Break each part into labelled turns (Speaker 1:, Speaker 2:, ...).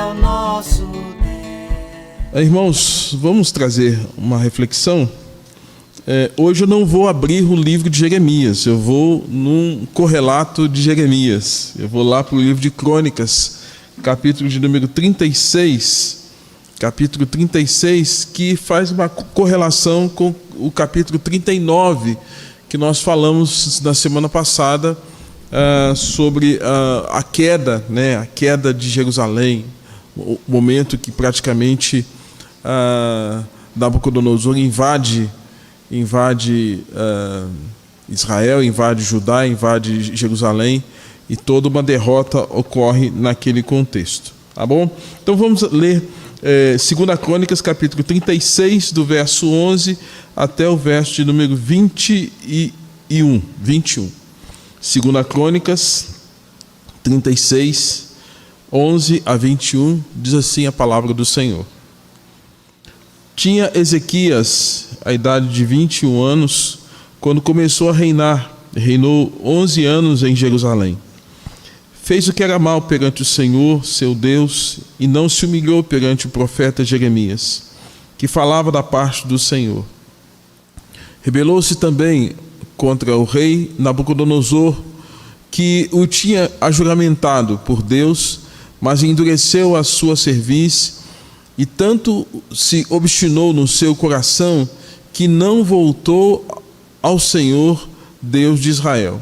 Speaker 1: o nosso Deus.
Speaker 2: Irmãos, vamos trazer uma reflexão. Hoje eu não vou abrir o livro de Jeremias, eu vou num correlato de Jeremias. Eu vou lá para o livro de Crônicas, capítulo de número 36, capítulo 36, que faz uma correlação com o capítulo 39, que nós falamos na semana passada, sobre a queda, né, a queda de Jerusalém, o momento que praticamente Nabucodonosor invade Israel, invade Judá, invade Jerusalém, e toda uma derrota ocorre naquele contexto. Tá bom? Então vamos ler 2 Crônicas, capítulo 36, do verso 11 até o verso de número 21. 2 Crônicas 36, 11 a 21, diz assim a palavra do Senhor. Tinha Ezequias a idade de 21 anos, quando começou a reinar. Reinou 11 anos em Jerusalém. Fez o que era mal perante o Senhor, seu Deus, e não se humilhou perante o profeta Jeremias, que falava da parte do Senhor. Rebelou-se também contra o rei Nabucodonosor, que o tinha ajuramentado por Deus, mas endureceu a sua cerviz, e tanto se obstinou no seu coração, que não voltou ao Senhor, Deus de Israel.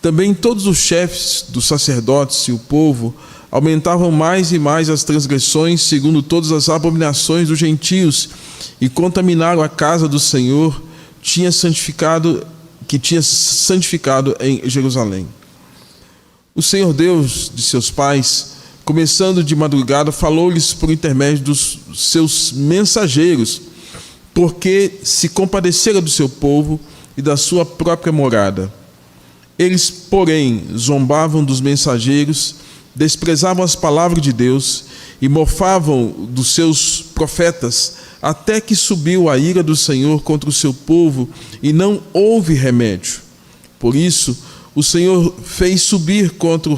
Speaker 2: Também todos os chefes dos sacerdotes e o povo aumentavam mais e mais as transgressões, segundo todas as abominações dos gentios, e contaminaram a casa do Senhor, que tinha santificado em Jerusalém. O Senhor Deus de seus pais, começando de madrugada, falou-lhes por intermédio dos seus mensageiros, porque se compadecera do seu povo e da sua própria morada. Eles, porém, zombavam dos mensageiros, desprezavam as palavras de Deus e mofavam dos seus profetas, até que subiu a ira do Senhor contra o seu povo e não houve remédio. Por isso, o Senhor fez subir contra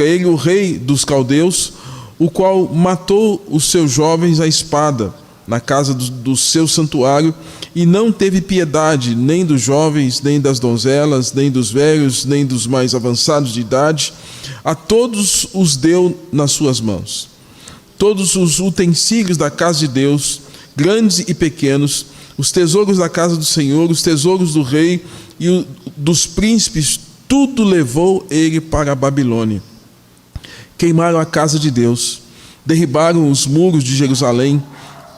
Speaker 2: ele o rei dos caldeus, o qual matou os seus jovens à espada na casa do seu santuário, e não teve piedade nem dos jovens, nem das donzelas, nem dos velhos, nem dos mais avançados de idade. A todos os deu nas suas mãos. Todos os utensílios da casa de Deus, grandes e pequenos, os tesouros da casa do Senhor, os tesouros do rei e dos príncipes, tudo levou ele para a Babilônia. Queimaram a casa de Deus, derribaram os muros de Jerusalém,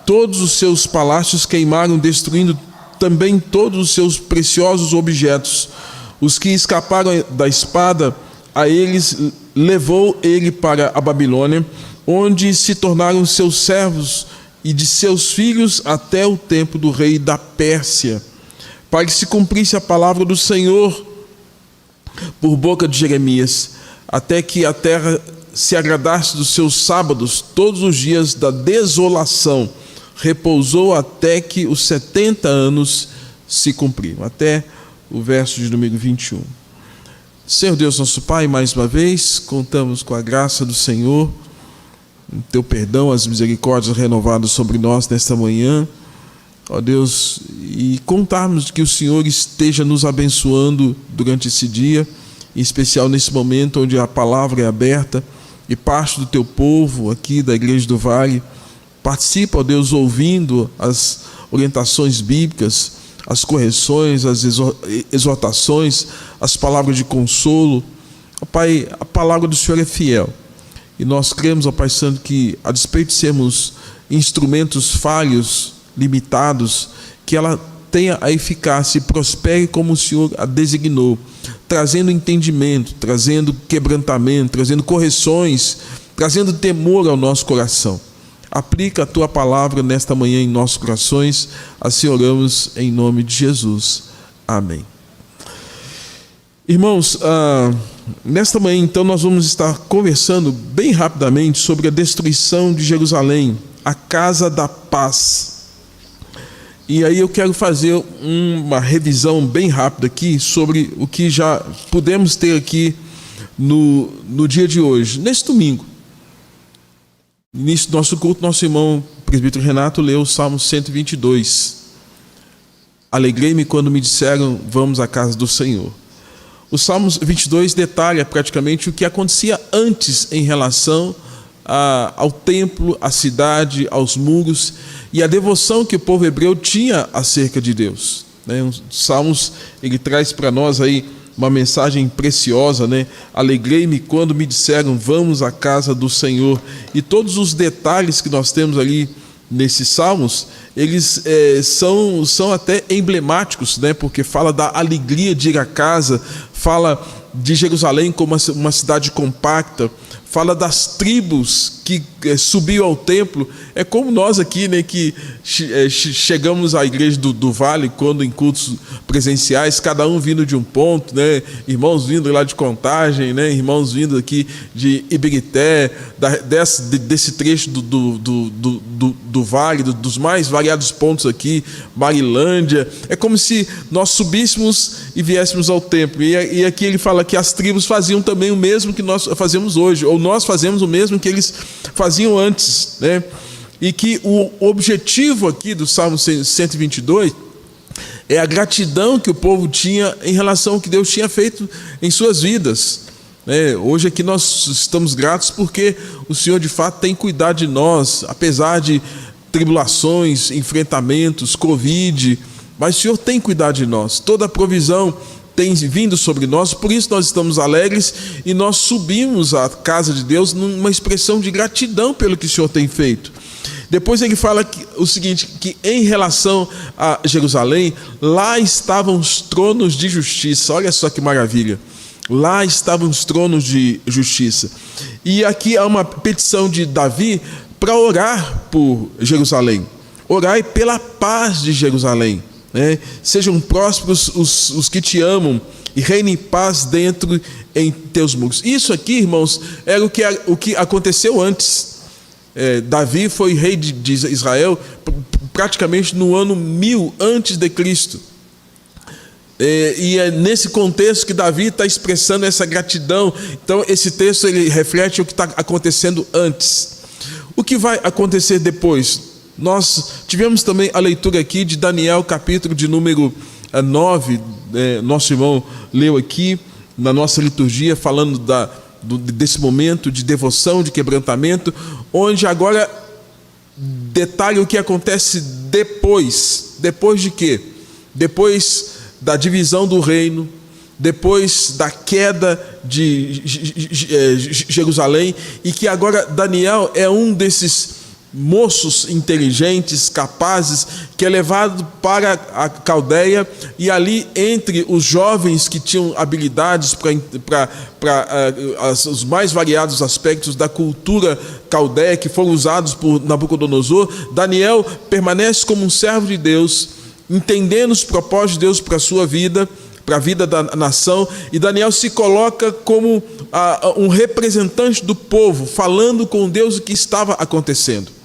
Speaker 2: todos os seus palácios queimaram, destruindo também todos os seus preciosos objetos. Os que escaparam da espada, a eles levou ele para a Babilônia, onde se tornaram seus servos e de seus filhos até o tempo do rei da Pérsia, para que se cumprisse a palavra do Senhor por boca de Jeremias, até que a terra se agradasse dos seus sábados, todos os dias da desolação. Repousou até que os 70 anos se cumpriram. Até o verso de número 21. Senhor Deus, nosso Pai, mais uma vez, contamos com a graça do Senhor, o teu perdão, as misericórdias renovadas sobre nós nesta manhã, ó Deus, e contarmos que o Senhor esteja nos abençoando durante esse dia, em especial nesse momento onde a palavra é aberta e parte do teu povo aqui da Igreja do Vale participa, ó Deus, ouvindo as orientações bíblicas, as correções, as exortações, as palavras de consolo. Ó Pai, a palavra do Senhor é fiel. E nós cremos, ó Pai Santo, que a despeito de sermos instrumentos falhos, limitados, que ela tenha a eficácia e prospere como o Senhor a designou, trazendo entendimento, trazendo quebrantamento, trazendo correções, trazendo temor ao nosso coração. Aplica a tua palavra nesta manhã em nossos corações. Assim oramos em nome de Jesus. Amém. Irmãos, nesta manhã então nós vamos estar conversando bem rapidamente sobre a destruição de Jerusalém, a casa da paz. E aí eu quero fazer uma revisão bem rápida aqui sobre o que já pudemos ter aqui no dia de hoje, nesse domingo. No início do nosso culto, nosso irmão presbítero Renato leu o Salmo 122. Alegrei-me quando me disseram, vamos à casa do Senhor. O Salmo 22 detalha praticamente o que acontecia antes em relação ao templo, à cidade, aos muros e a devoção que o povo hebreu tinha acerca de Deus. Os Salmos, ele traz para nós aí uma mensagem preciosa, né? Alegrei-me quando me disseram, vamos à casa do Senhor. E todos os detalhes que nós temos ali nesses salmos, eles são até emblemáticos, né? Porque fala da alegria de ir à casa, fala de Jerusalém como uma cidade compacta, fala das tribos que subiam ao templo. É como nós aqui, né, que chegamos à igreja do Vale, quando em cultos presenciais, cada um vindo de um ponto, né, irmãos vindo lá de Contagem, né, irmãos vindo aqui de Ibirité, desse trecho do Vale, dos mais variados pontos aqui, Marilândia. É como se nós subíssemos e viéssemos ao templo. E aqui ele fala que as tribos faziam também o mesmo que nós fazemos hoje, ou nós fazemos o mesmo que eles faziam antes, né? E que o objetivo aqui do Salmo 122 é a gratidão que o povo tinha em relação ao que Deus tinha feito em suas vidas. Hoje aqui nós estamos gratos porque o Senhor de fato tem cuidado de nós, apesar de tribulações, enfrentamentos, Covid, mas o Senhor tem cuidado de nós, toda a provisão tem vindo sobre nós, por isso nós estamos alegres e nós subimos à casa de Deus numa expressão de gratidão pelo que o Senhor tem feito. Depois ele fala o seguinte, que em relação a Jerusalém, lá estavam os tronos de justiça. Olha só que maravilha, lá estavam os tronos de justiça. E aqui há uma petição de Davi para orar por Jerusalém, orai pela paz de Jerusalém. Sejam prósperos os que te amam e reine em paz dentro em teus muros. Isso aqui, irmãos, era o que aconteceu antes. Davi foi rei de Israel praticamente no ano 1000 antes de Cristo. E é nesse contexto que Davi está expressando essa gratidão. Então esse texto ele reflete o que está acontecendo antes. O que vai acontecer depois? Nós tivemos também a leitura aqui de Daniel, capítulo de número 9, nosso irmão leu aqui na nossa liturgia, falando desse momento de devoção, de quebrantamento, onde agora detalha o que acontece depois. Depois de quê? Depois da divisão do reino, depois da queda de Jerusalém, e que agora Daniel é um desses moços inteligentes, capazes, que é levado para a Caldeia, e ali entre os jovens que tinham habilidades para os mais variados aspectos da cultura caldeia que foram usados por Nabucodonosor, Daniel permanece como um servo de Deus, entendendo os propósitos de Deus para a sua vida, para a vida da nação, e Daniel se coloca como um representante do povo, falando com Deus o que estava acontecendo.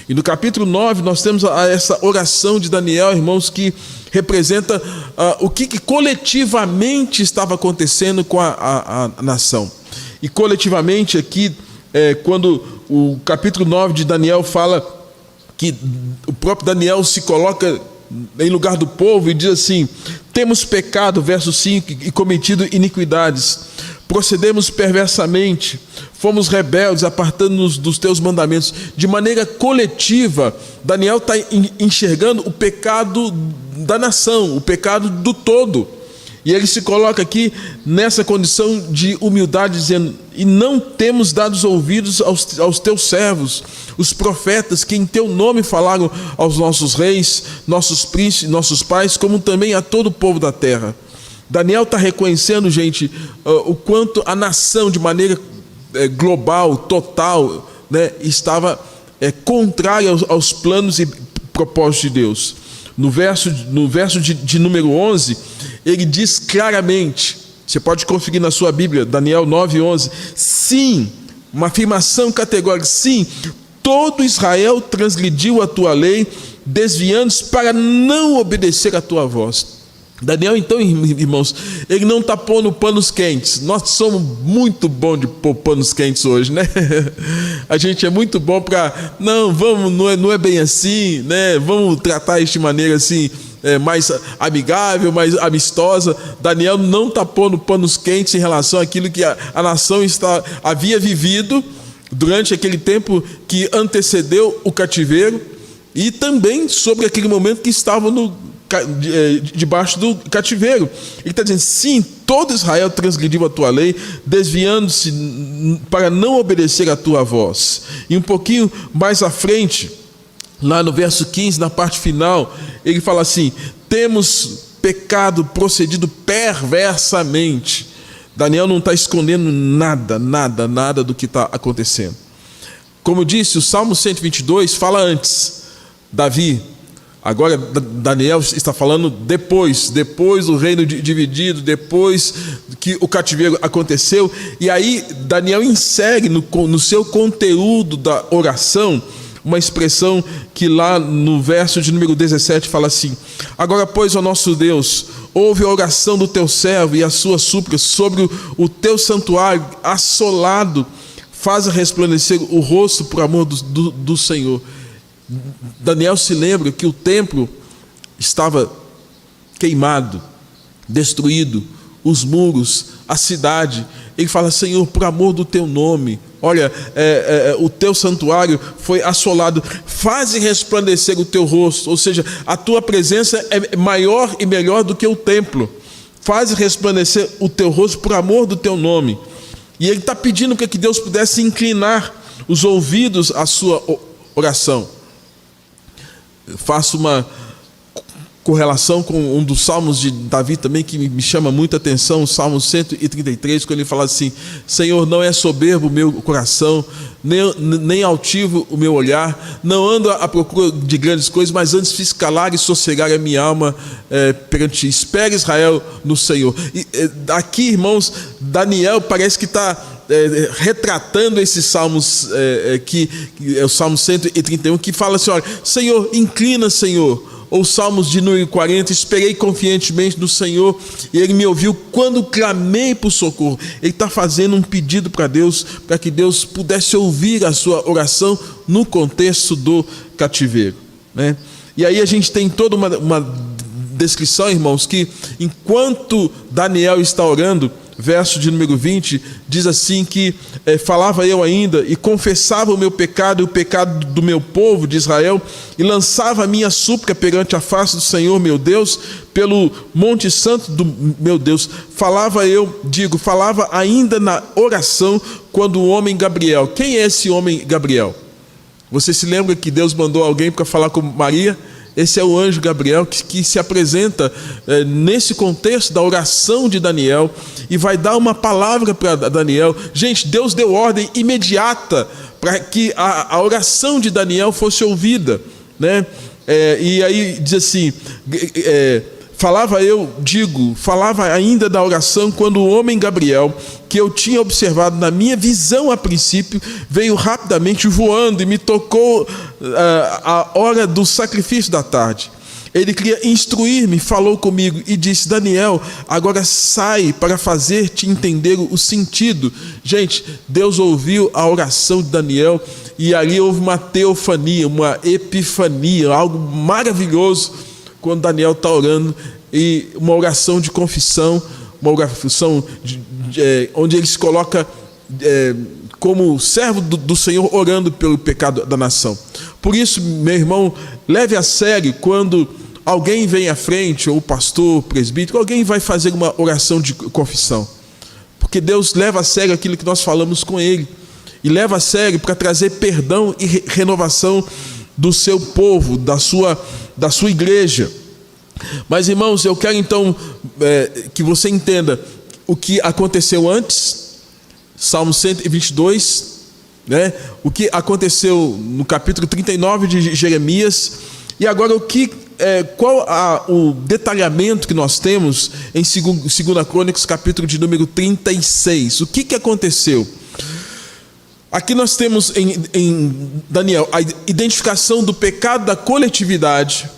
Speaker 2: E no capítulo 9 nós temos essa oração de Daniel, irmãos, que representa o que coletivamente estava acontecendo com a nação. E coletivamente aqui, quando o capítulo 9 de Daniel fala que o próprio Daniel se coloca em lugar do povo e diz assim: temos pecado, verso 5, e cometido iniquidades, procedemos perversamente, fomos rebeldes, apartando-nos dos teus mandamentos. De maneira coletiva, Daniel está enxergando o pecado da nação, o pecado do todo. E ele se coloca aqui nessa condição de humildade, dizendo: e não temos dado ouvidos aos teus servos, os profetas, que em teu nome falaram aos nossos reis, nossos príncipes, nossos pais, como também a todo o povo da terra. Daniel está reconhecendo, gente, o quanto a nação, de maneira global, total, né, estava contrária aos planos e propósitos de Deus. No verso de número 11, ele diz claramente, você pode conferir na sua Bíblia, Daniel 9:11, sim, uma afirmação categórica, sim, todo Israel transgrediu a tua lei, desviando-se para não obedecer a tua voz. Daniel, então, irmãos, ele não está pondo panos quentes. Nós somos muito bons de pôr panos quentes hoje, né? A gente é muito bom para, não é bem assim, né? Vamos tratar isso de maneira assim, mais amigável, mais amistosa. Daniel não está pondo panos quentes em relação àquilo que a nação havia vivido durante aquele tempo que antecedeu o cativeiro, e também sobre aquele momento que estavam debaixo do cativeiro. Ele está dizendo: sim, todo Israel transgrediu a tua lei, desviando-se para não obedecer a tua voz. E um pouquinho mais à frente, lá no verso 15, na parte final, ele fala assim: temos pecado, procedido perversamente. Daniel não está escondendo nada do que está acontecendo. Como eu disse, o Salmo 122 fala antes, Davi. Agora Daniel está falando depois do reino dividido, depois que o cativeiro aconteceu. E aí Daniel insere no seu conteúdo da oração uma expressão que lá no verso de número 17 fala assim: agora, pois, ó nosso Deus, ouve a oração do teu servo e a sua súplica sobre o teu santuário assolado, faz resplandecer o rosto por amor do Senhor. Daniel se lembra que o templo estava queimado, destruído, os muros, a cidade. Ele fala: Senhor, por amor do teu nome, olha, o teu santuário foi assolado, faze resplandecer o teu rosto, ou seja, a tua presença é maior e melhor do que o templo, faze resplandecer o teu rosto por amor do teu nome. E ele está pedindo para que Deus pudesse inclinar os ouvidos à sua oração. Eu faço uma correlação com um dos salmos de Davi também que me chama muita atenção, o Salmo 133, quando ele fala assim: Senhor, não é soberbo o meu coração, nem altivo o meu olhar, não ando à procura de grandes coisas, mas antes fiz calar e sossegar a minha alma perante ti. Espere, Israel, no Senhor. E aqui, irmãos, Daniel parece que está retratando esses salmos, que é o Salmo 131, que fala assim: olha, Senhor, inclina, Senhor. Ou Salmos de número 40, esperei confiantemente no Senhor e Ele me ouviu quando clamei por socorro. Ele está fazendo um pedido para Deus, para que Deus pudesse ouvir a sua oração no contexto do cativeiro, né? E aí a gente tem toda uma descrição, irmãos, que enquanto Daniel está orando, verso de número 20, diz assim que falava eu ainda e confessava o meu pecado e o pecado do meu povo de Israel, e lançava a minha súplica perante a face do Senhor meu Deus, pelo monte santo do meu Deus. Falava ainda na oração, quando o homem Gabriel. Quem é esse homem Gabriel? Você se lembra que Deus mandou alguém para falar com Maria? Esse é o anjo Gabriel que se apresenta nesse contexto da oração de Daniel e vai dar uma palavra para Daniel. Gente, Deus deu ordem imediata para que a oração de Daniel fosse ouvida, né? E aí diz assim: falava ainda da oração, quando o homem Gabriel, que eu tinha observado na minha visão a princípio, veio rapidamente voando e me tocou a hora do sacrifício da tarde. Ele queria instruir-me, falou comigo e disse: Daniel, agora sai para fazer-te entender o sentido. Gente, Deus ouviu a oração de Daniel e ali houve uma teofania, uma epifania, algo maravilhoso quando Daniel está orando, e uma oração de confissão, uma oração onde ele se coloca como servo do Senhor, orando pelo pecado da nação. Por isso, meu irmão, leve a sério quando alguém vem à frente, ou pastor, presbítero, alguém vai fazer uma oração de confissão, porque Deus leva a sério aquilo que nós falamos com Ele, e leva a sério para trazer perdão e renovação do seu povo, da sua igreja. Mas, irmãos, eu quero então que você entenda o que aconteceu antes, Salmo 122, né? O que aconteceu no capítulo 39 de Jeremias, e agora qual o detalhamento que nós temos em 2 Crônicas, capítulo de número 36. O que aconteceu? Aqui nós temos em Daniel a identificação do pecado da coletividade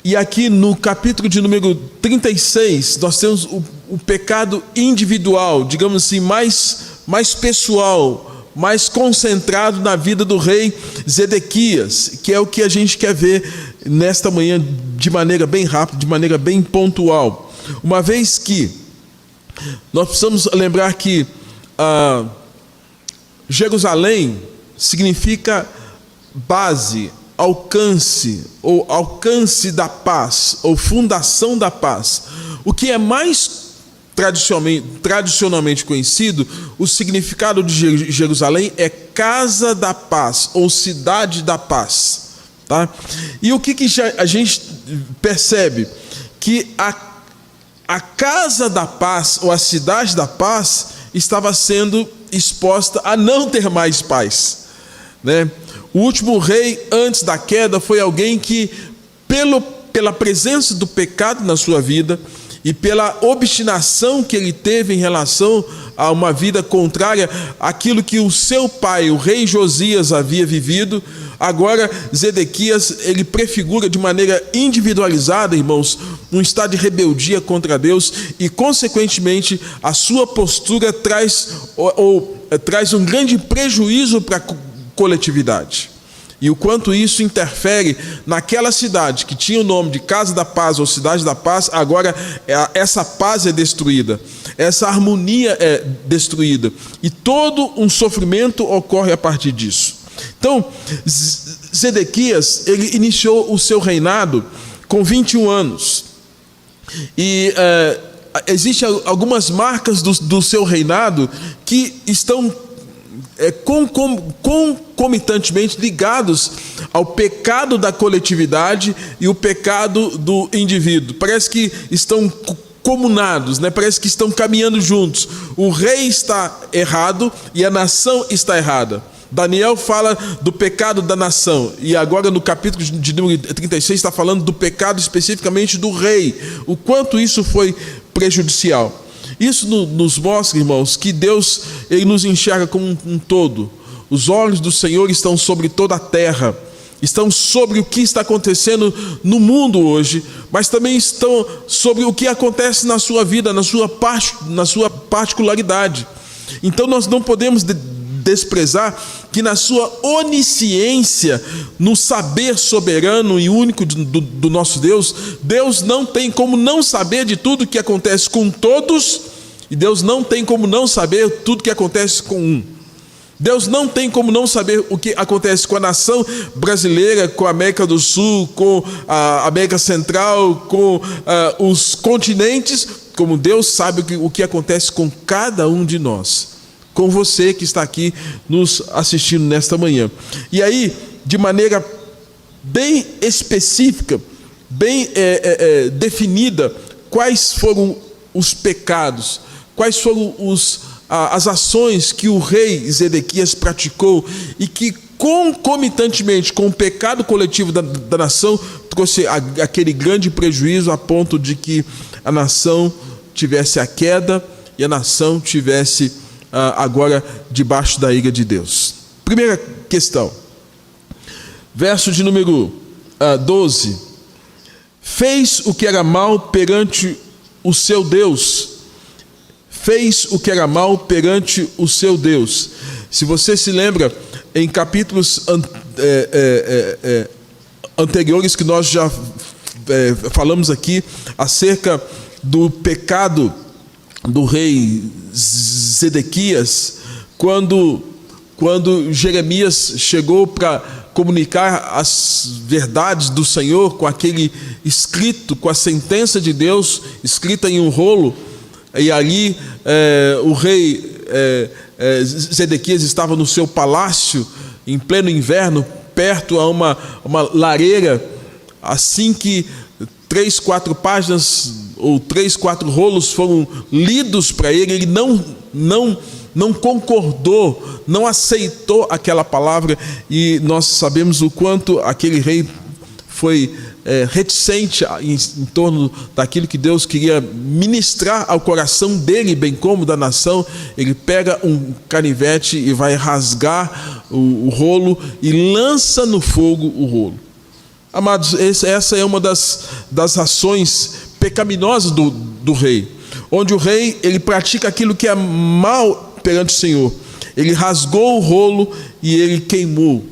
Speaker 2: E aqui no capítulo de número 36, nós temos o pecado individual, digamos assim, mais pessoal, mais concentrado na vida do rei Zedequias, que é o que a gente quer ver nesta manhã de maneira bem rápida, de maneira bem pontual. Uma vez que nós precisamos lembrar que Jerusalém significa base, alcance, ou alcance da paz, ou fundação da paz. O que é mais tradicionalmente conhecido, o significado de Jerusalém é casa da paz, ou cidade da paz. Tá? E o que a gente percebe? Que a casa da paz, ou a cidade da paz, estava sendo exposta a não ter mais paz, né? O último rei antes da queda foi alguém que, pela presença do pecado na sua vida e pela obstinação que ele teve em relação a uma vida contrária àquilo que o seu pai, o rei Josias, havia vivido, agora Zedequias, ele prefigura de maneira individualizada, irmãos, um estado de rebeldia contra Deus e, consequentemente, a sua postura traz um grande prejuízo para a coletividade. E o quanto isso interfere naquela cidade que tinha o nome de Casa da Paz ou Cidade da Paz, agora essa paz é destruída, essa harmonia é destruída e todo um sofrimento ocorre a partir disso. Então, Zedequias, ele iniciou o seu reinado com 21 anos e existem algumas marcas do seu reinado que estão concomitantemente ligados ao pecado da coletividade e o pecado do indivíduo. Parece que estão comunados, né? Parece que estão caminhando juntos. O rei está errado e a nação está errada. Daniel fala do pecado da nação, e agora no capítulo de número 36 está falando do pecado especificamente do rei, o quanto isso foi prejudicial. Isso nos mostra, irmãos, que Deus, ele nos enxerga como um todo. Os olhos do Senhor estão sobre toda a terra, estão sobre o que está acontecendo no mundo hoje, mas também estão sobre o que acontece na sua vida, na sua particularidade. Então nós não podemos desprezar que na sua onisciência, no saber soberano e único do nosso Deus, Deus não tem como não saber de tudo que acontece com todos, e Deus não tem como não saber tudo que acontece com um. Deus não tem como não saber o que acontece com a nação brasileira, com a América do Sul, com a América Central, com os continentes, como Deus sabe o que acontece com cada um de nós. Com você que está aqui nos assistindo nesta manhã. E aí, de maneira bem específica, bem definida, quais foram os pecados, quais foram as ações que o rei Zedequias praticou e que, concomitantemente com o pecado coletivo da nação, trouxe aquele grande prejuízo a ponto de que a nação tivesse a queda e a nação tivesse agora debaixo da ira de Deus. Primeira questão, verso de número 12: fez o que era mal perante o seu Deus. Fez o que era mal perante o seu Deus. Se você se lembra, em capítulos anteriores que nós já falamos aqui acerca do pecado do rei Zedequias, quando Jeremias chegou para comunicar as verdades do Senhor com aquele escrito, com a sentença de Deus escrita em um rolo, e ali o rei Zedequias estava no seu palácio em pleno inverno, perto a uma lareira. Assim que 3, 4 páginas ou 3, 4 rolos foram lidos para ele não concordou, não aceitou aquela palavra, e nós sabemos o quanto aquele rei foi reticente em torno daquilo que Deus queria ministrar ao coração dele, bem como da nação. Ele pega um canivete e vai rasgar o rolo e lança no fogo o rolo. Amados, essa é uma das ações pecaminosas do rei, onde o rei ele pratica aquilo que é mal perante o Senhor. Ele rasgou o rolo e ele queimou.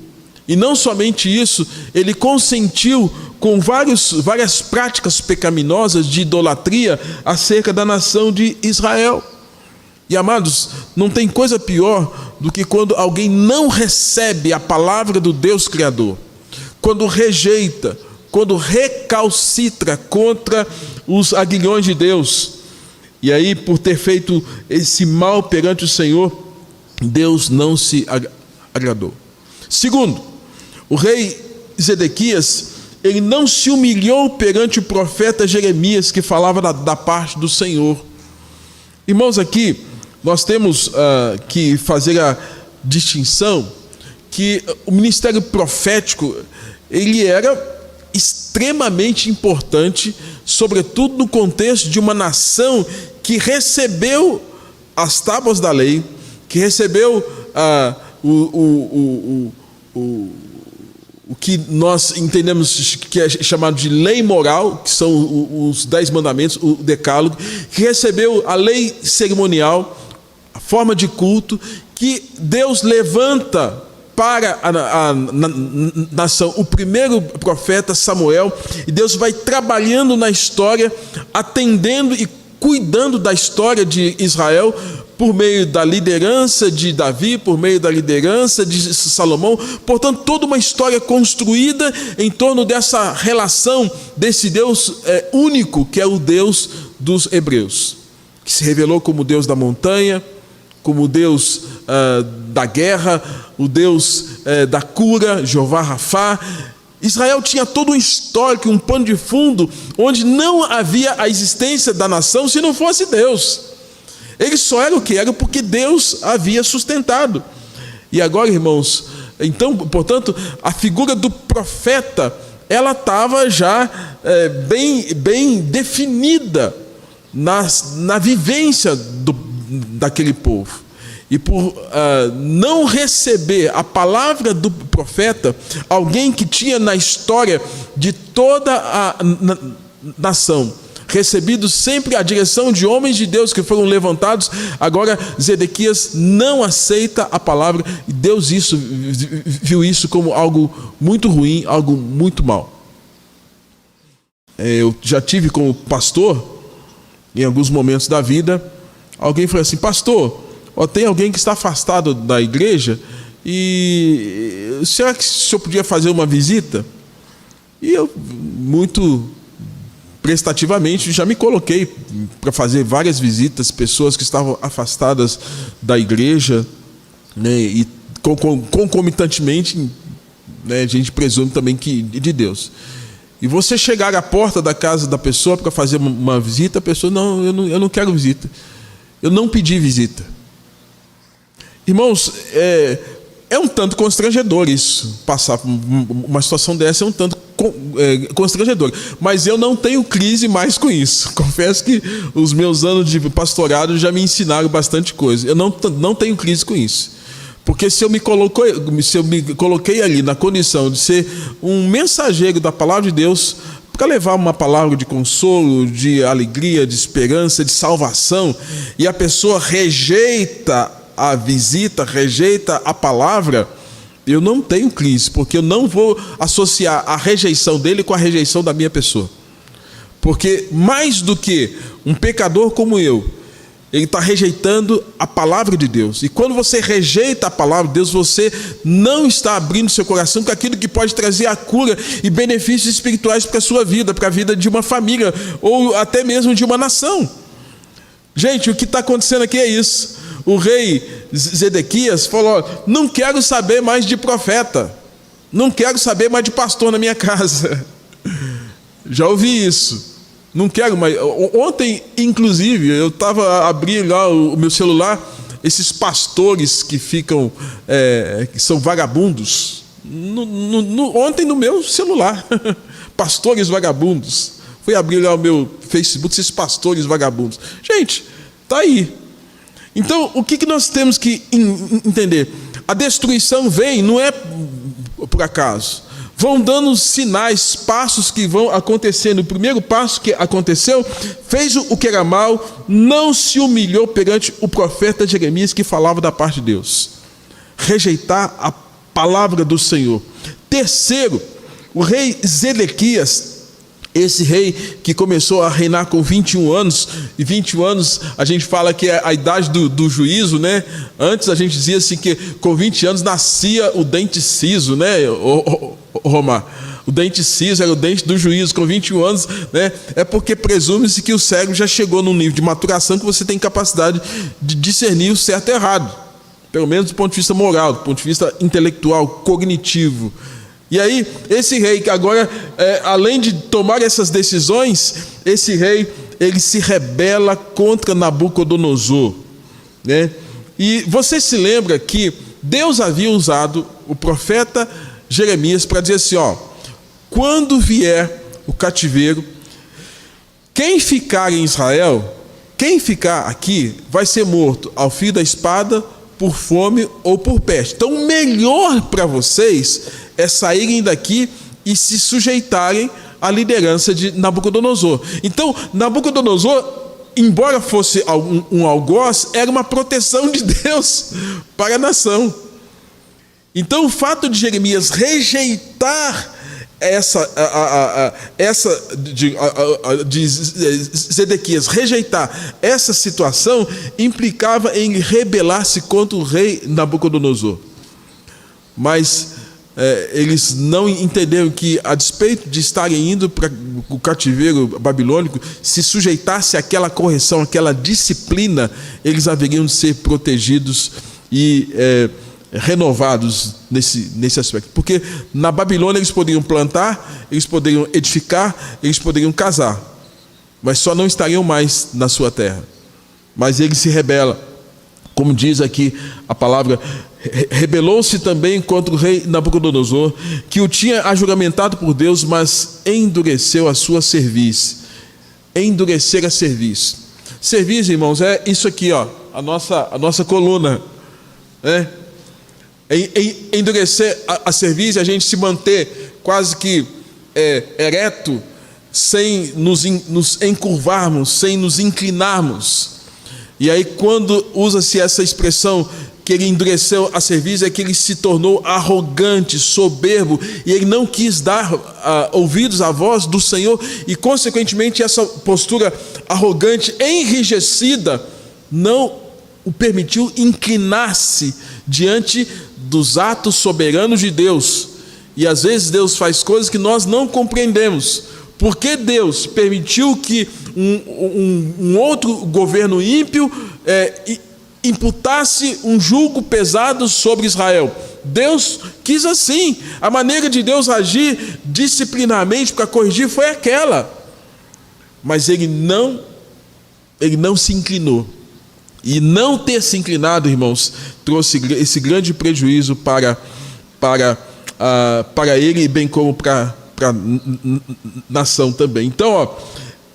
Speaker 2: E não somente isso, ele consentiu com várias práticas pecaminosas de idolatria acerca da nação de Israel. E amados, não tem coisa pior do que quando alguém não recebe a palavra do Deus Criador, quando rejeita, quando recalcitra contra os aguilhões de Deus. E aí, por ter feito esse mal perante o Senhor, Deus não se agradou. Segundo, o rei Zedequias, ele não se humilhou perante o profeta Jeremias, que falava da parte do Senhor. Irmãos, aqui nós temos que fazer a distinção que o ministério profético, ele era extremamente importante, sobretudo no contexto de uma nação que recebeu as tábuas da lei, que recebeu o que nós entendemos que é chamado de lei moral, que são os 10 mandamentos, o decálogo, que recebeu a lei cerimonial, a forma de culto, que Deus levanta para a nação o primeiro profeta Samuel, e Deus vai trabalhando na história, atendendo e cuidando da história de Israel, por meio da liderança de Davi, por meio da liderança de Salomão. Portanto, toda uma história construída em torno dessa relação desse Deus único, que é o Deus dos hebreus, que se revelou como Deus da montanha, como Deus da guerra, o Deus da cura, Jeová Rafá. Israel tinha todo um histórico, um pano de fundo, onde não havia a existência da nação se não fosse Deus. Ele só era o que era porque Deus havia sustentado. E agora, irmãos, então, portanto, a figura do profeta, ela estava já bem definida na vivência daquele povo. E por não receber a palavra do profeta, alguém que tinha na história de toda a nação recebido sempre a direção de homens de Deus que foram levantados, agora Zedequias não aceita a palavra, e Deus viu isso como algo muito ruim, algo muito mal. Eu já tive como pastor, em alguns momentos da vida, alguém falou assim: pastor, tem alguém que está afastado da igreja, e será que o senhor podia fazer uma visita? E eu, muito prestativamente, já me coloquei para fazer várias visitas, pessoas que estavam afastadas da igreja, né, e concomitantemente, né, a gente presume também que de Deus. E você chegar à porta da casa da pessoa para fazer uma visita, a pessoa: não, eu não quero visita, eu não pedi visita. Irmãos, é um tanto constrangedor isso, passar por uma situação dessa é um tanto constrangedor, mas eu não tenho crise mais com isso. Confesso que os meus anos de pastorado já me ensinaram bastante coisa. Eu não tenho crise com isso, porque se eu me coloquei ali na condição de ser um mensageiro da palavra de Deus, para levar uma palavra de consolo, de alegria, de esperança, de salvação, e a pessoa rejeita a visita, rejeita a palavra, eu não tenho crise, porque eu não vou associar a rejeição dele com a rejeição da minha pessoa. Porque mais do que um pecador como eu, ele está rejeitando a palavra de Deus. E quando você rejeita a palavra de Deus, você não está abrindo seu coração para aquilo que pode trazer a cura e benefícios espirituais para a sua vida, para a vida de uma família, ou até mesmo de uma nação. Gente, o que está acontecendo aqui é isso. O rei Zedequias falou: não quero saber mais de profeta, não quero saber mais de pastor na minha casa. Já ouvi isso, não quero mais. Ontem, inclusive, eu estava abrindo lá o meu celular, esses pastores que ficam, que são vagabundos, ontem no meu celular, pastores vagabundos. Fui abrir lá o meu Facebook, esses pastores vagabundos. Gente, está aí. Então, o que nós temos que entender? A destruição vem, não é por acaso. vão dando sinais, passos que vão acontecendo. O primeiro passo que aconteceu, fez o que era mal, não se humilhou perante o profeta Jeremias, que falava da parte de Deus. Rejeitar a palavra do Senhor. Terceiro, o rei Zedequias, esse rei que começou a reinar com 21 anos, e 21 anos a gente fala que é a idade do juízo, né? Antes a gente dizia assim que com 20 anos nascia o dente ciso, né, Romar? O dente ciso era o dente do juízo. Com 21 anos, né? É porque presume-se que o cérebro já chegou num nível de maturação que você tem capacidade de discernir o certo e o errado, pelo menos do ponto de vista moral, do ponto de vista intelectual, cognitivo. E aí, esse rei que agora, além de tomar essas decisões, esse rei, ele se rebela contra Nabucodonosor, né? E você se lembra que Deus havia usado o profeta Jeremias para dizer assim, ó, quando vier o cativeiro, quem ficar em Israel, quem ficar aqui, vai ser morto ao fio da espada, por fome ou por peste. Então, melhor para vocês é saírem daqui e se sujeitarem à liderança de Nabucodonosor. Então, Nabucodonosor, embora fosse um algoz, era uma proteção de Deus para a nação. Então, o fato de Jeremias rejeitar de Zedequias rejeitar essa situação, implicava em rebelar-se contra o rei Nabucodonosor. Mas eles não entenderam que, a despeito de estarem indo para o cativeiro babilônico, se sujeitasse àquela correção, àquela disciplina, eles haveriam de ser protegidos e renovados nesse aspecto. Porque na Babilônia eles poderiam plantar, eles poderiam edificar, eles poderiam casar, mas só não estariam mais na sua terra. Mas ele se rebela, como diz aqui a palavra, rebelou-se também contra o rei Nabucodonosor, que o tinha ajuramentado por Deus, mas endureceu a sua cerviz. Endurecer a cerviz. Cerviz, irmãos, é isso aqui, ó, a nossa coluna, né? Endurecer a cerviz, a gente se manter quase que ereto, sem nos encurvarmos, sem nos inclinarmos. E aí, quando usa-se essa expressão que ele endureceu a cerviz, é que ele se tornou arrogante, soberbo, e ele não quis dar ouvidos à voz do Senhor, e consequentemente essa postura arrogante, enrijecida, não o permitiu inclinar-se diante dos atos soberanos de Deus. E às vezes Deus faz coisas que nós não compreendemos. Por que Deus permitiu que um outro governo ímpio imputasse um jugo pesado sobre Israel? Deus quis assim. A maneira de Deus agir disciplinarmente para corrigir foi aquela. Mas ele não se inclinou. E não ter se inclinado, irmãos, trouxe esse grande prejuízo para ele, bem como para a nação também. Então, ó,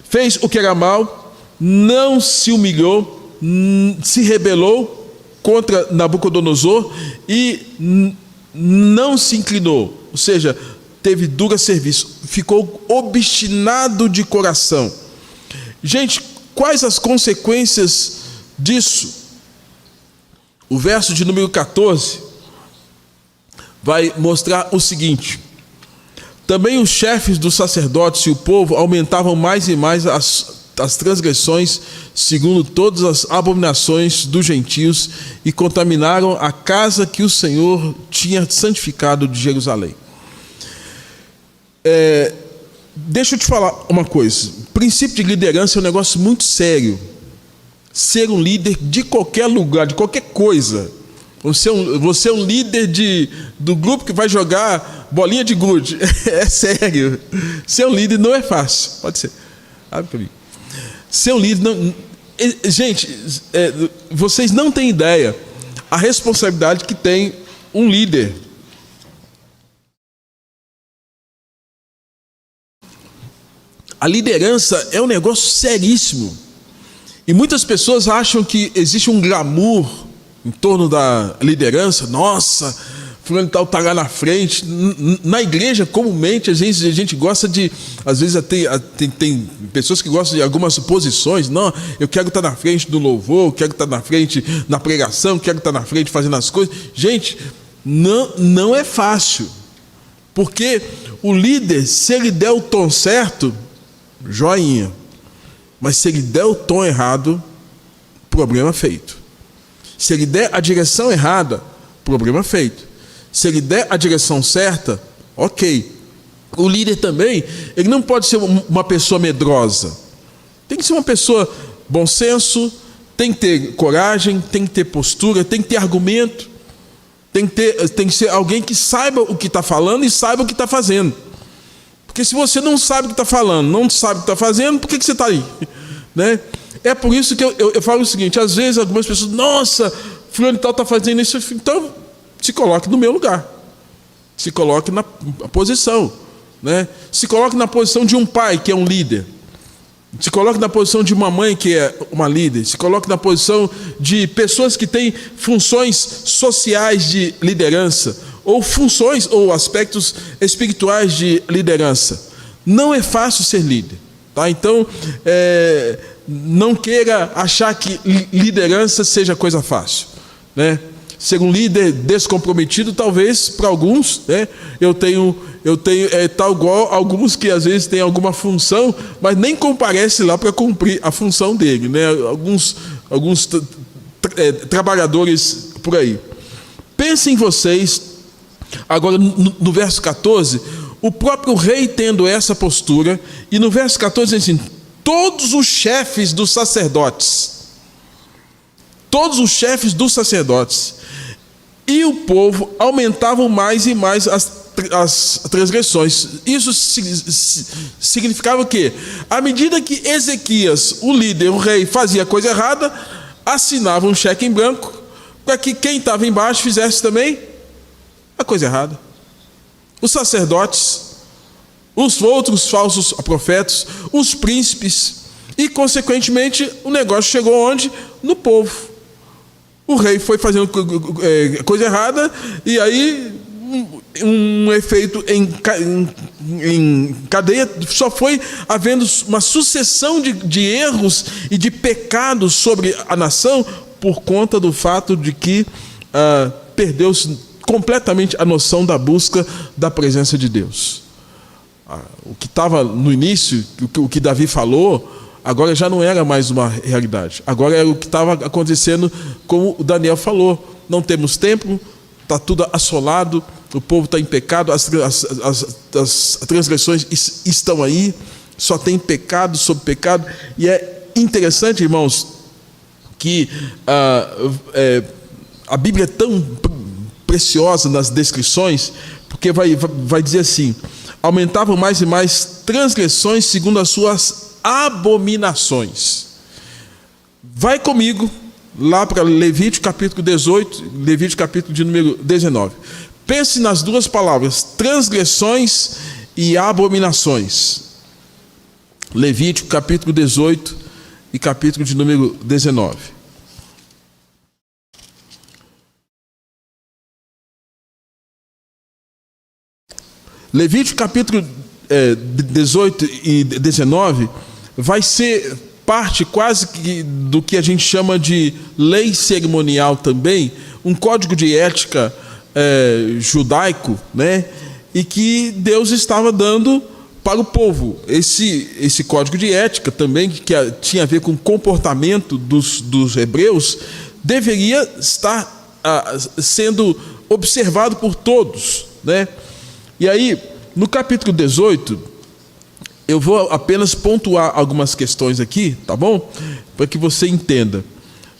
Speaker 2: fez o que era mal, não se humilhou, se rebelou contra Nabucodonosor e não se inclinou, ou seja, teve dura serviço, ficou obstinado de coração. Gente, quais as consequências disso? O verso de número 14 vai mostrar o seguinte: também os chefes dos sacerdotes e o povo aumentavam mais e mais as transgressões, segundo todas as abominações dos gentios, e contaminaram a casa que o Senhor tinha santificado de Jerusalém. Deixa eu te falar uma coisa. O princípio de liderança é um negócio muito sério. Ser um líder de qualquer lugar, de qualquer coisa. Você é um líder do grupo que vai jogar bolinha de gude. É sério. Ser um líder não é fácil. Pode ser. Abre para mim. Ser um líder não... Gente, vocês não têm ideia a responsabilidade que tem um líder. A liderança é um negócio seríssimo. E muitas pessoas acham que existe um glamour em torno da liderança. Nossa, fulano tal está lá na frente. Na igreja, comumente, a gente gosta de, às vezes tem pessoas que gostam de algumas posições. Não, eu quero estar na frente do louvor, eu quero estar na frente na pregação, quero estar na frente fazendo as coisas. Gente, não é fácil, porque o líder, se ele der o tom certo, joinha, mas se ele der o tom errado, problema feito. Se ele der a direção errada, problema feito. Se ele der a direção certa, ok. O líder também, ele não pode ser uma pessoa medrosa. Tem que ser uma pessoa bom senso, tem que ter coragem, tem que ter postura, tem que ter argumento, tem que ser alguém que saiba o que está falando e saiba o que está fazendo. Porque se você não sabe o que está falando, não sabe o que está fazendo, por que você está aí? Né? É por isso que eu falo o seguinte: às vezes algumas pessoas, nossa, fulano e tal está fazendo isso, então se coloque no meu lugar, se coloque na posição, né? Se coloque na posição de um pai que é um líder, se coloque na posição de uma mãe que é uma líder, se coloque na posição de pessoas que têm funções sociais de liderança, ou funções ou aspectos espirituais de liderança. Não é fácil ser líder, tá? Então, não queira achar que liderança seja coisa fácil, né? Ser um líder descomprometido, talvez para alguns, né? Eu tenho tal igual alguns que às vezes têm alguma função, mas nem comparece lá para cumprir a função dele, né? Alguns trabalhadores por aí. Pensem em vocês, agora no verso 14, o próprio rei tendo essa postura, e no verso 14 diz assim: todos os chefes dos sacerdotes, e o povo aumentavam mais e mais as transgressões. Isso significava o quê? À medida que Ezequias, o líder, o rei, fazia coisa errada, assinava um cheque em branco para que quem estava embaixo fizesse também a coisa errada. Os sacerdotes, os outros falsos profetas, os príncipes, e consequentemente o negócio chegou onde? No povo. O rei foi fazendo coisa errada, e aí um efeito em cadeia, só foi havendo uma sucessão de erros e de pecados sobre a nação por conta do fato de que perdeu-se completamente a noção da busca da presença de Deus. O que estava no início, o que Davi falou, agora já não era mais uma realidade. Agora era o que estava acontecendo, como o Daniel falou. Não temos templo, está tudo assolado, o povo está em pecado, as transgressões estão aí, só tem pecado sobre pecado. E é interessante, irmãos, que a Bíblia é tão preciosa nas descrições, porque vai dizer assim: aumentavam mais e mais transgressões segundo as suas abominações. Vai comigo lá para Levítico capítulo 18, Levítico capítulo de número 19. Pense nas duas palavras, transgressões e abominações. Levítico capítulo 18 e capítulo de número 19. Levítico capítulo 18 e 19 vai ser parte quase que do que a gente chama de lei cerimonial também, um código de ética judaico, né? E que Deus estava dando para o povo. Esse código de ética também, que tinha a ver com o comportamento dos hebreus, deveria estar sendo observado por todos, né? E aí, no capítulo 18, eu vou apenas pontuar algumas questões aqui, tá bom? Para que você entenda.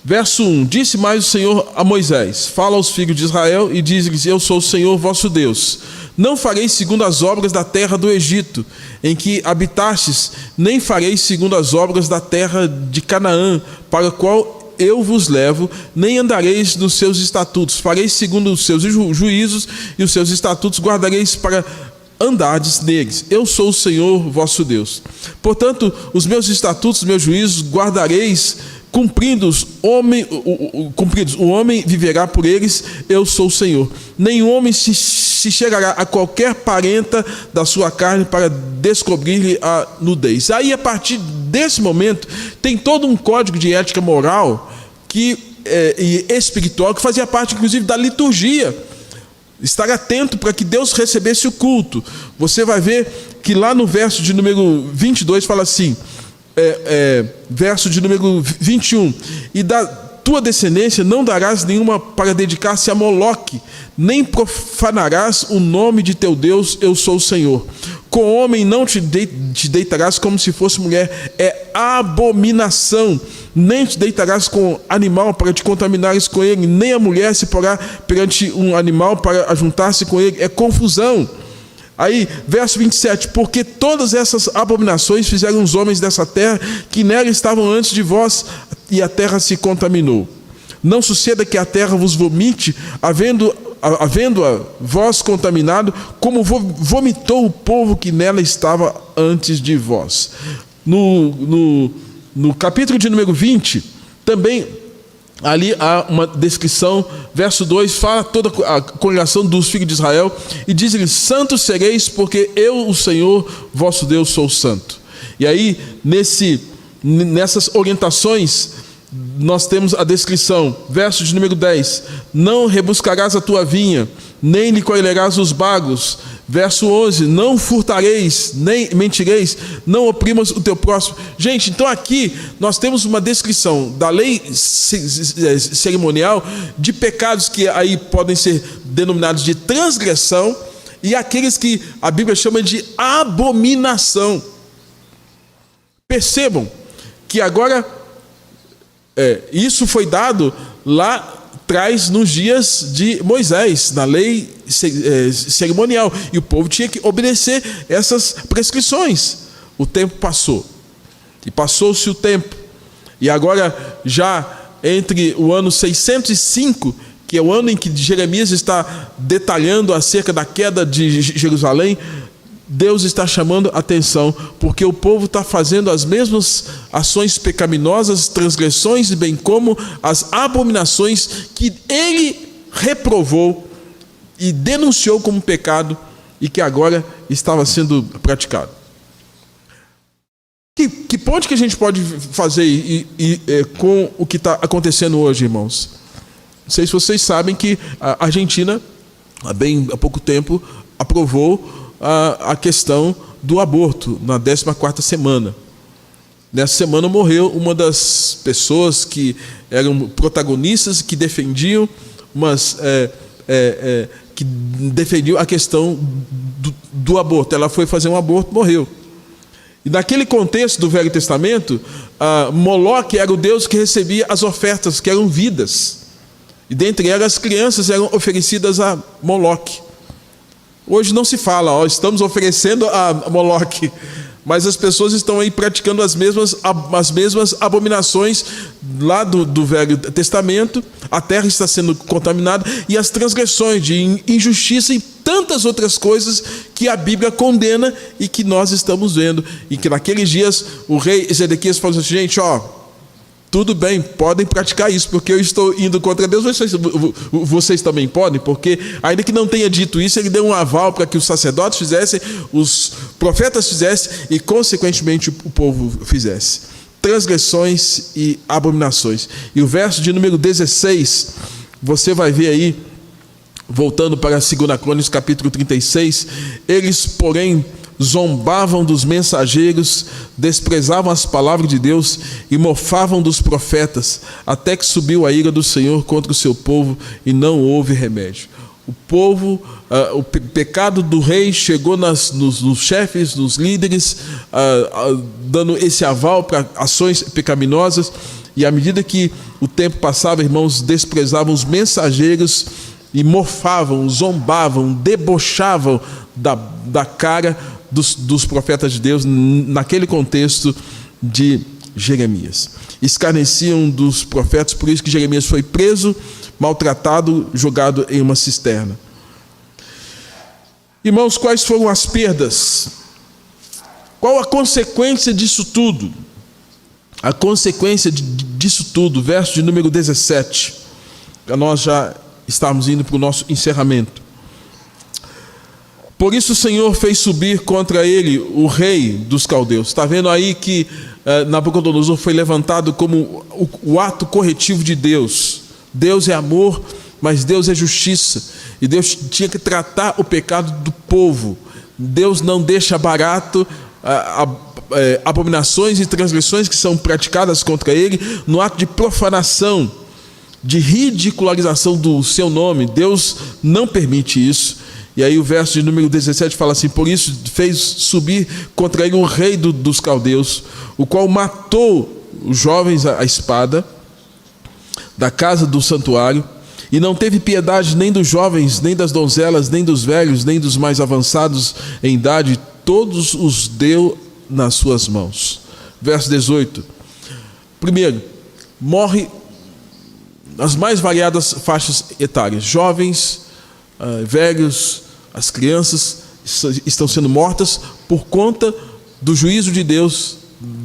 Speaker 2: Verso 1: disse mais o Senhor a Moisés: fala aos filhos de Israel e diz-lhes: eu sou o Senhor vosso Deus. Não fareis segundo as obras da terra do Egito, em que habitastes, nem fareis segundo as obras da terra de Canaã, para a qual eu vos levo, nem andareis nos seus estatutos. Fareis segundo os seus juízos, e os seus estatutos guardareis para andardes neles. Eu sou o Senhor vosso Deus. Portanto, os meus estatutos, os meus juízos guardareis cumpridos, o homem viverá por eles, eu sou o Senhor. Nenhum homem se chegará a qualquer parenta da sua carne para descobrir-lhe a nudez. Aí, a partir desse momento, tem todo um código de ética moral e espiritual que fazia parte, inclusive, da liturgia. Estar atento para que Deus recebesse o culto. Você vai ver que lá no verso de número 22 fala assim, verso de número 21, e da tua descendência não darás nenhuma para dedicar-se a Moloque, nem profanarás o nome de teu Deus, eu sou o Senhor. Com homem não te deitarás como se fosse mulher, é abominação. Nem te deitarás com animal para te contaminares com ele, nem a mulher se porá perante um animal para ajuntar-se com ele, é confusão. Aí, verso 27, porque todas essas abominações fizeram os homens dessa terra, que nela estavam antes de vós, e a terra se contaminou. Não suceda que a terra vos vomite, havendo-a vós contaminado, como vomitou o povo que nela estava antes de vós. No capítulo de número 20, também ali há uma descrição, verso 2, fala toda a congregação dos filhos de Israel, e diz-lhes, santos sereis, porque eu, o Senhor, vosso Deus, sou santo. E aí, nessas orientações, nós temos a descrição, verso de número 10, não rebuscarás a tua vinha, nem lhe colherás os bagos. Verso 11, não furtareis, nem mentireis, não oprimas o teu próximo. Gente, então aqui nós temos uma descrição da lei cerimonial de pecados que aí podem ser denominados de transgressão e aqueles que a Bíblia chama de abominação. Percebam que agora isso foi dado lá atrás nos dias de Moisés, na lei cerimonial, e o povo tinha que obedecer essas prescrições. O tempo passou, e passou-se o tempo, e agora já entre o ano 605, que é o ano em que Jeremias está detalhando acerca da queda de Jerusalém, Deus está chamando atenção, porque o povo está fazendo as mesmas ações pecaminosas, transgressões, bem como as abominações que ele reprovou e denunciou como pecado e que agora estava sendo praticado. Que ponto que a gente pode fazer com o que está acontecendo hoje, irmãos? Não sei se vocês sabem que a Argentina, há pouco tempo, aprovou a questão do aborto na 14ª semana. Nessa semana morreu uma das pessoas que eram protagonistas, que defendiam que defendiam a questão do aborto. Ela foi fazer um aborto, morreu. E naquele contexto do Velho Testamento, Moloque era o deus que recebia as ofertas, que eram vidas. E dentre elas as crianças eram oferecidas a Moloque. Hoje não se fala, estamos oferecendo a Moloque, mas as pessoas estão aí praticando as mesmas abominações lá do Velho Testamento. A terra está sendo contaminada e as transgressões de injustiça e tantas outras coisas que a Bíblia condena e que nós estamos vendo. E que naqueles dias o rei Ezequias falou assim, gente, tudo bem, podem praticar isso, porque eu estou indo contra Deus, vocês também podem, porque ainda que não tenha dito isso, ele deu um aval para que os sacerdotes fizessem, os profetas fizessem e, consequentemente, o povo fizesse. Transgressões e abominações. E o verso de número 16, você vai ver aí, voltando para 2 Crônicas, capítulo 36, eles, porém, zombavam dos mensageiros, desprezavam as palavras de Deus e mofavam dos profetas, até que subiu a ira do Senhor contra o seu povo e não houve remédio. O povo, o pecado do rei chegou nos chefes, nos líderes, dando esse aval para ações pecaminosas, e à medida que o tempo passava, irmãos, desprezavam os mensageiros e mofavam, zombavam, debochavam da cara dos profetas de Deus naquele contexto de Jeremias. Escarneciam dos profetas, por isso que Jeremias foi preso, maltratado, jogado em uma cisterna. Irmãos, quais foram as perdas? Qual a consequência disso tudo? A consequência de disso tudo, verso de número 17, para nós já estarmos indo para o nosso encerramento. Por isso o Senhor fez subir contra ele o rei dos caldeus. Está vendo aí que Nabucodonosor foi levantado como o ato corretivo de Deus. Deus é amor, mas Deus é justiça. E Deus tinha que tratar o pecado do povo. Deus não deixa barato abominações e transgressões que são praticadas contra ele no ato de profanação, de ridicularização do seu nome. Deus não permite isso. E aí o verso de número 17 fala assim: por isso fez subir contra ele o rei dos caldeus, o qual matou os jovens à espada da casa do santuário, e não teve piedade nem dos jovens, nem das donzelas, nem dos velhos, nem dos mais avançados em idade, todos os deu nas suas mãos. Verso 18. Primeiro, morre as mais variadas faixas etárias, jovens, velhos, as crianças estão sendo mortas por conta do juízo de Deus,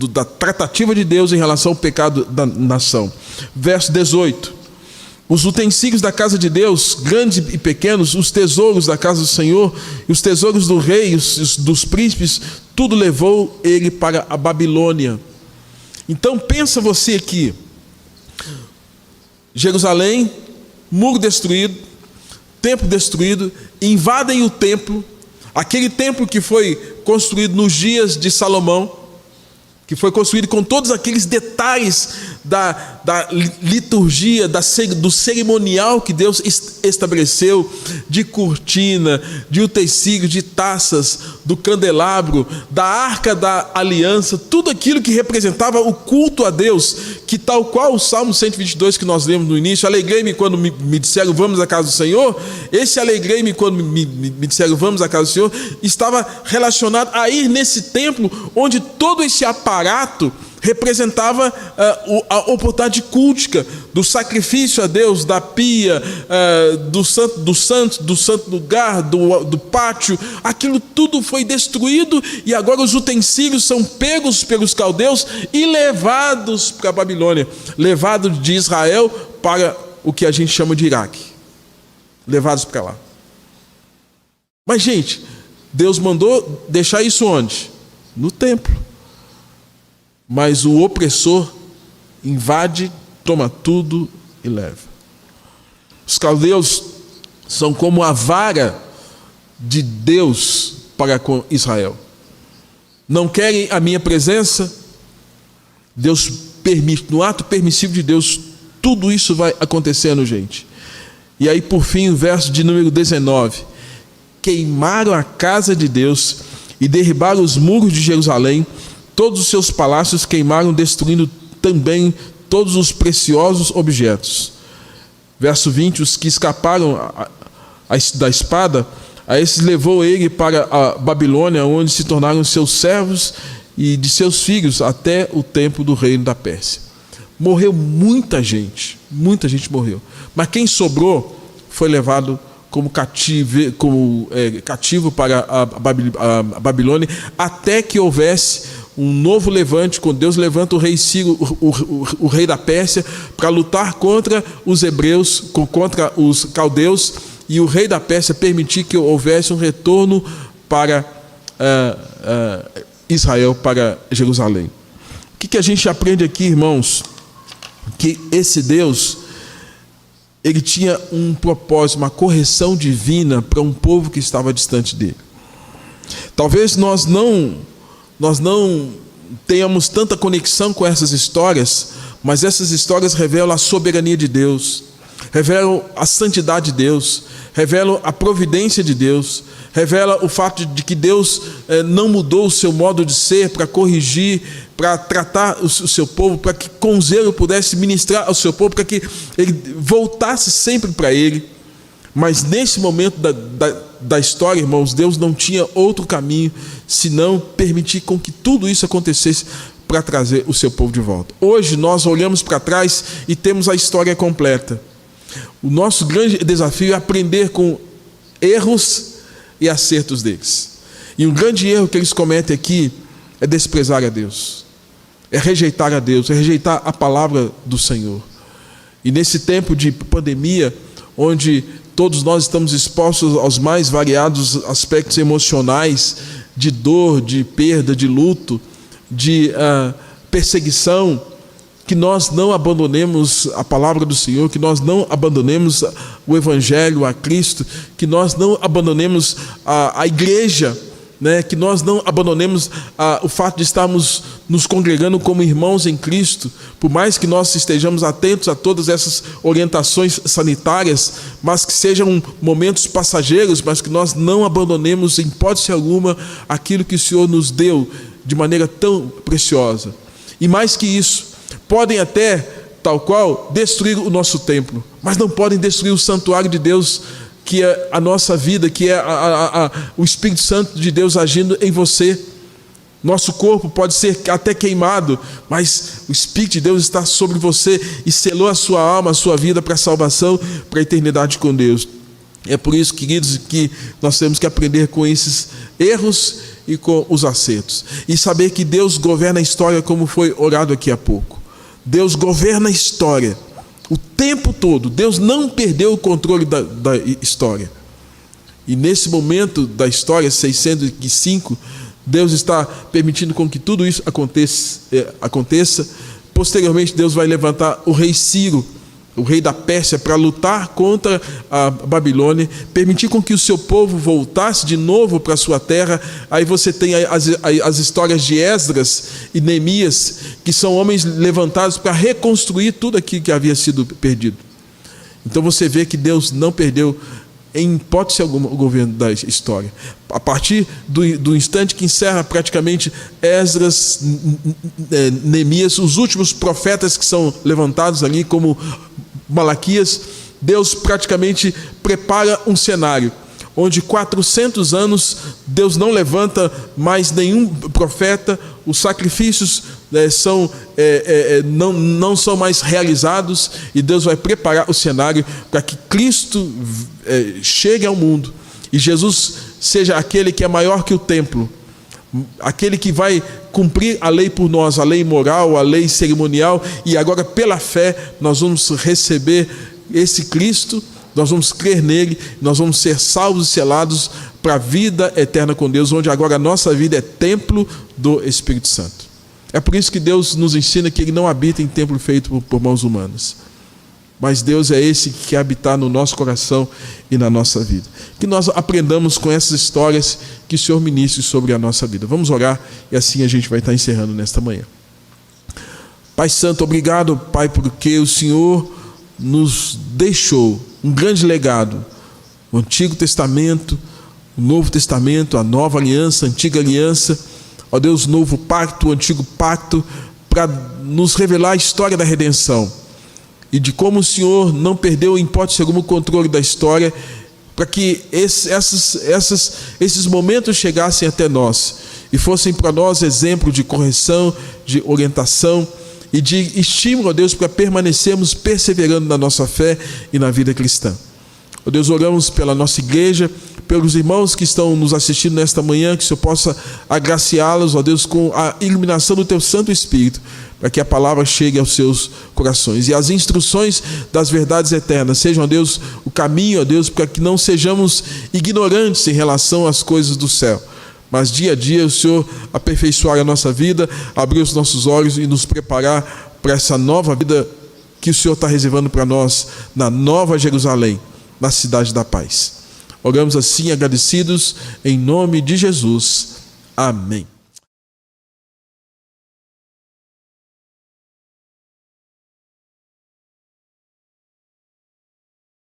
Speaker 2: da tratativa de Deus em relação ao pecado da nação. Verso 18. Os utensílios da casa de Deus, grandes e pequenos, os tesouros da casa do Senhor, e os tesouros do rei, dos príncipes, tudo levou ele para a Babilônia. Então pensa você aqui, Jerusalém, muro destruído, templo destruído, invadem o templo, aquele templo que foi construído nos dias de Salomão, que foi construído com todos aqueles detalhes da liturgia, do cerimonial que Deus estabeleceu, de cortina, de utensílio, de taças, do candelabro, da arca da aliança, tudo aquilo que representava o culto a Deus, que tal qual o Salmo 122 que nós lemos no início, alegrei-me quando me disseram vamos à casa do Senhor, esse alegrei-me quando me disseram vamos à casa do Senhor, estava relacionado a ir nesse templo, onde todo esse aparato representava a oportunidade cultica, do sacrifício a Deus, da pia, do santo lugar, do pátio. Aquilo tudo foi destruído e agora os utensílios são pegos pelos caldeus e levados para a Babilônia, levados de Israel para o que a gente chama de Iraque, levados para lá. Mas gente, Deus mandou deixar isso onde? No templo. Mas o opressor invade, toma tudo e leva. Os caldeus são como a vara de Deus para com Israel. Não querem a minha presença? Deus permite, no ato permissivo de Deus, tudo isso vai acontecendo, gente. E aí, por fim, o verso de número 19. Queimaram a casa de Deus e derribaram os muros de Jerusalém. Todos os seus palácios queimaram, destruindo também todos os preciosos objetos. Verso 20, os que escaparam da espada, a esses levou ele para a Babilônia, onde se tornaram seus servos e de seus filhos até o tempo do reino da Pérsia. Morreu muita gente morreu. Mas quem sobrou foi levado como cativo para a Babilônia, até que houvesse um novo levante, quando Deus levanta o rei Ciro, o rei da Pérsia, para lutar contra os hebreus, contra os caldeus, e o rei da Pérsia permitir que houvesse um retorno para Israel, para Jerusalém. O que a gente aprende aqui, irmãos? Que esse Deus, ele tinha um propósito, uma correção divina para um povo que estava distante dele. Talvez nós não tenhamos tanta conexão com essas histórias, mas essas histórias revelam a soberania de Deus, revelam a santidade de Deus, revelam a providência de Deus, revela o fato de que Deus não mudou o seu modo de ser para corrigir, para tratar o seu povo, para que com zelo pudesse ministrar ao seu povo, para que ele voltasse sempre para ele. Mas nesse momento da história, irmãos, Deus não tinha outro caminho senão permitir com que tudo isso acontecesse para trazer o seu povo de volta. Hoje nós olhamos para trás e temos a história completa. O nosso grande desafio é aprender com erros e acertos deles. E um grande erro que eles cometem aqui é desprezar a Deus. é rejeitar a Deus, é rejeitar a palavra do Senhor. E nesse tempo de pandemia, onde todos nós estamos expostos aos mais variados aspectos emocionais, de dor, de perda, de luto, de perseguição, que nós não abandonemos a palavra do Senhor, que nós não abandonemos o Evangelho, a Cristo, que nós não abandonemos a igreja, né? Que nós não abandonemos o fato de estarmos nos congregando como irmãos em Cristo, por mais que nós estejamos atentos a todas essas orientações sanitárias, mas que sejam momentos passageiros, mas que nós não abandonemos em hipótese alguma aquilo que o Senhor nos deu de maneira tão preciosa. E mais que isso, podem até, tal qual, destruir o nosso templo, mas não podem destruir o santuário de Deus, que é a nossa vida, que é o Espírito Santo de Deus agindo em você. Nosso corpo pode ser até queimado, mas o Espírito de Deus está sobre você e selou a sua alma, a sua vida para a salvação, para a eternidade com Deus. É por isso, queridos, que nós temos que aprender com esses erros e com os acertos. E saber que Deus governa a história, como foi orado aqui há pouco. Deus governa a história o tempo todo. Deus não perdeu o controle da história. E nesse momento da história, 605, Deus está permitindo com que tudo isso aconteça. Posteriormente, Deus vai levantar o rei Ciro, o rei da Pérsia, para lutar contra a Babilônia, permitir com que o seu povo voltasse de novo para a sua terra. Aí você tem as histórias de Esdras e Neemias, que são homens levantados para reconstruir tudo aquilo que havia sido perdido. Então você vê que Deus não perdeu em hipótese alguma o governo da história. A partir do instante que encerra praticamente Esdras, Neemias, os últimos profetas que são levantados ali, como Malaquias, Deus praticamente prepara um cenário onde 400 anos Deus não levanta mais nenhum profeta, os sacrifícios não são mais realizados, e Deus vai preparar o cenário para que Cristo chegue ao mundo e Jesus seja aquele que é maior que o templo, aquele que vai cumprir a lei por nós, a lei moral, a lei cerimonial, e agora pela fé nós vamos receber esse Cristo, nós vamos crer nele, nós vamos ser salvos e selados para a vida eterna com Deus, onde agora a nossa vida é templo do Espírito Santo. É por isso que Deus nos ensina que Ele não habita em templo feito por mãos humanas, mas Deus é esse que quer habitar no nosso coração e na nossa vida. Que nós aprendamos com essas histórias, que o Senhor ministre sobre a nossa vida. Vamos orar e assim a gente vai estar encerrando nesta manhã. Pai Santo, obrigado, Pai, porque o Senhor nos deixou um grande legado, o Antigo Testamento, o Novo Testamento, a Nova Aliança, a Antiga Aliança, ó Deus, o Novo Pacto, o Antigo Pacto, para nos revelar a história da redenção e de como o Senhor não perdeu em hipótese alguma o controle da história, para que esses momentos chegassem até nós e fossem para nós exemplo de correção, de orientação e de estímulo, ó Deus, para permanecermos perseverando na nossa fé e na vida cristã. Ó Deus, oramos pela nossa igreja, pelos irmãos que estão nos assistindo nesta manhã, que o Senhor possa agraciá-los, ó Deus, com a iluminação do Teu Santo Espírito, para que a palavra chegue aos seus corações. E as instruções das verdades eternas sejam, ó Deus, o caminho, ó Deus, para que não sejamos ignorantes em relação às coisas do céu, mas dia a dia o Senhor aperfeiçoar a nossa vida, abrir os nossos olhos e nos preparar para essa nova vida que o Senhor está reservando para nós na Nova Jerusalém, na cidade da paz. Oramos assim agradecidos em nome de Jesus. Amém.